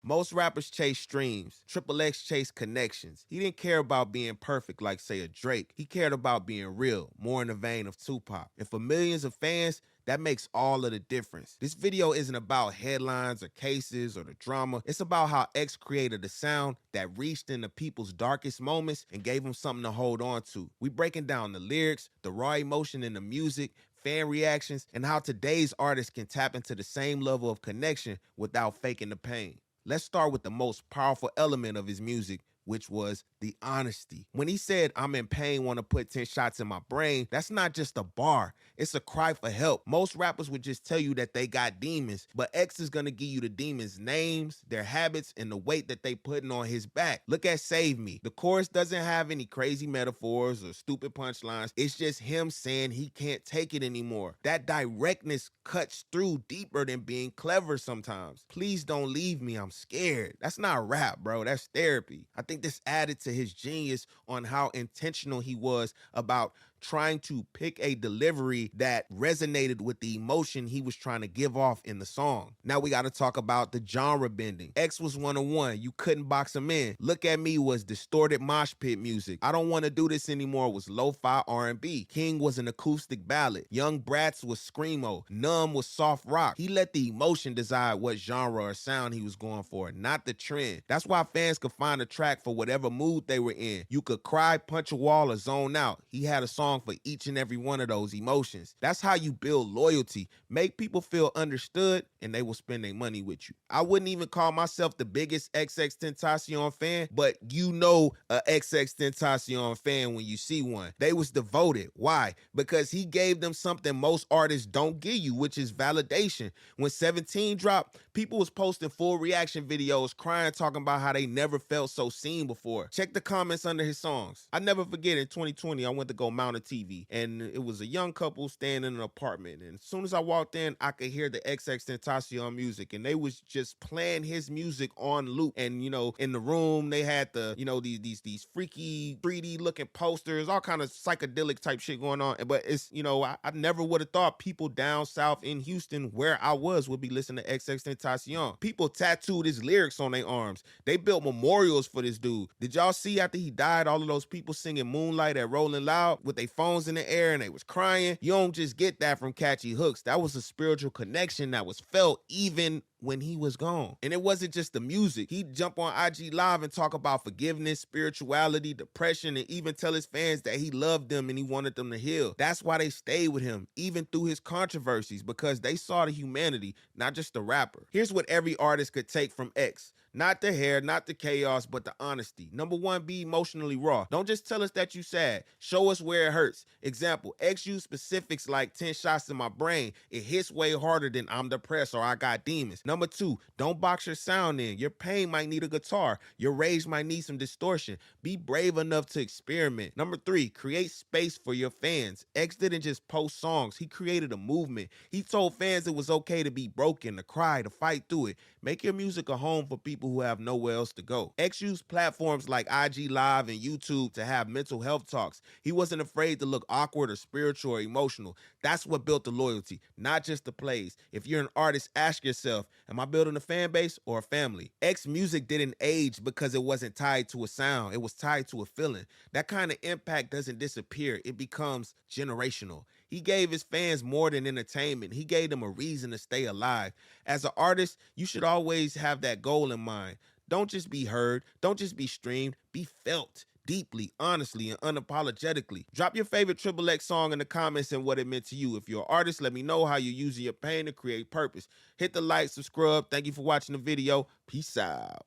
Most rappers chase streams. Triple X chased connections. He didn't care about being perfect like, say, a Drake. He cared about being real, more in the vein of Tupac. And for millions of fans, that makes all of the difference. This video isn't about headlines or cases or the drama. It's about how X created a sound that reached into people's darkest moments and gave them something to hold on to. We breaking down the lyrics, the raw emotion in the music, fan reactions, and how today's artists can tap into the same level of connection without faking the pain. Let's start with the most powerful element of his music, which was the honesty. When he said, "I'm in pain, want to put 10 shots in my brain," that's not just a bar. It's a cry for help. Most rappers would just tell you that they got demons, but X is gonna give you the demons' names, their habits, and the weight that they putting on his back. Look at Save Me. The chorus doesn't have any crazy metaphors or stupid punchlines. It's just him saying he can't take it anymore. That directness cuts through deeper than being clever sometimes. "Please don't leave me, I'm scared." That's not rap, bro. That's therapy. I think this added to his genius on how intentional he was about trying to pick a delivery that resonated with the emotion he was trying to give off in the song. Now we got to talk about the genre bending. X was 101. You couldn't box him in. Look at Me was distorted mosh pit music. I Don't Want to Do This Anymore was lo-fi R&B. King was an acoustic ballad. Young Brats was screamo. Numb was soft rock. He let the emotion decide what genre or sound he was going for, not the trend. That's why fans could find a track for whatever mood they were in. You could cry, punch a wall, or zone out. He had a song for each and every one of those emotions. That's how you build loyalty. Make people feel understood, and they will spend their money with you. I wouldn't even call myself the biggest Xxxtentacion fan, but you know a Xxxtentacion fan when you see one. They was devoted. Why? Because he gave them something most artists don't give you, which is validation. When 17 dropped, people was posting full reaction videos, crying, talking about how they never felt so seen before. Check the comments under his songs. I never forget, in 2020, I went to go mount a TV, and it was a young couple staying in an apartment. And as soon as I walked in, I could hear the Xxxtentacion music, and they was just playing his music on loop. And you know, in the room, they had the, you know, these freaky 3D looking posters, all kind of psychedelic type shit going on. But it's, you know, I never would have thought people down south in Houston, where I was, would be listening to Xxxtentacion. People tattooed his lyrics on their arms. They built memorials for this dude. Did y'all see after he died, all of those people singing Moonlight at Rolling Loud with their phones in the air and they was crying? You don't just get that from catchy hooks. That was a spiritual connection that was felt even when he was gone. And it wasn't just the music. He'd jump on IG Live and talk about forgiveness, spirituality, depression, and even tell his fans that he loved them and he wanted them to heal. That's why they stayed with him, even through his controversies, because they saw the humanity, not just the rapper. Here's what every artist could take from X. Not the hair, not the chaos, but the honesty. Number one, be emotionally raw. Don't just tell us that you sad. Show us where it hurts. Example, X used specifics like 10 shots in my brain. It hits way harder than I'm depressed or I got demons. Number two, don't box your sound in. Your pain might need a guitar. Your rage might need some distortion. Be brave enough to experiment. Number three, create space for your fans. X didn't just post songs. He created a movement. He told fans it was okay to be broken, to cry, to fight through it. Make your music a home for people who have nowhere else to go. X used platforms like IG Live and YouTube to have mental health talks. He wasn't afraid to look awkward or spiritual or emotional. That's what built the loyalty, not just the plays. If you're an artist, ask yourself, am I building a fan base or a family? X music didn't age because it wasn't tied to a sound. It was tied to a feeling. That kind of impact doesn't disappear. It becomes generational. He gave his fans more than entertainment. He gave them a reason to stay alive. As an artist, you should always have that goal in mind. Don't just be heard. Don't just be streamed. Be felt deeply, honestly, and unapologetically. Drop your favorite Triple X song in the comments and what it meant to you. If you're an artist, let me know how you're using your pain to create purpose. Hit the like, subscribe. Thank you for watching the video. Peace out.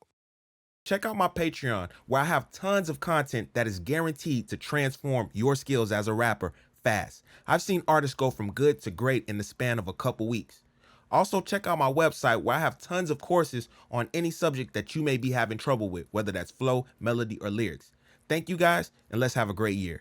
Check out my Patreon, where I have tons of content that is guaranteed to transform your skills as a rapper fast. I've seen artists go from good to great in the span of a couple weeks. Also, check out my website, where I have tons of courses on any subject that you may be having trouble with, whether that's flow, melody, or lyrics. Thank you guys, and let's have a great year.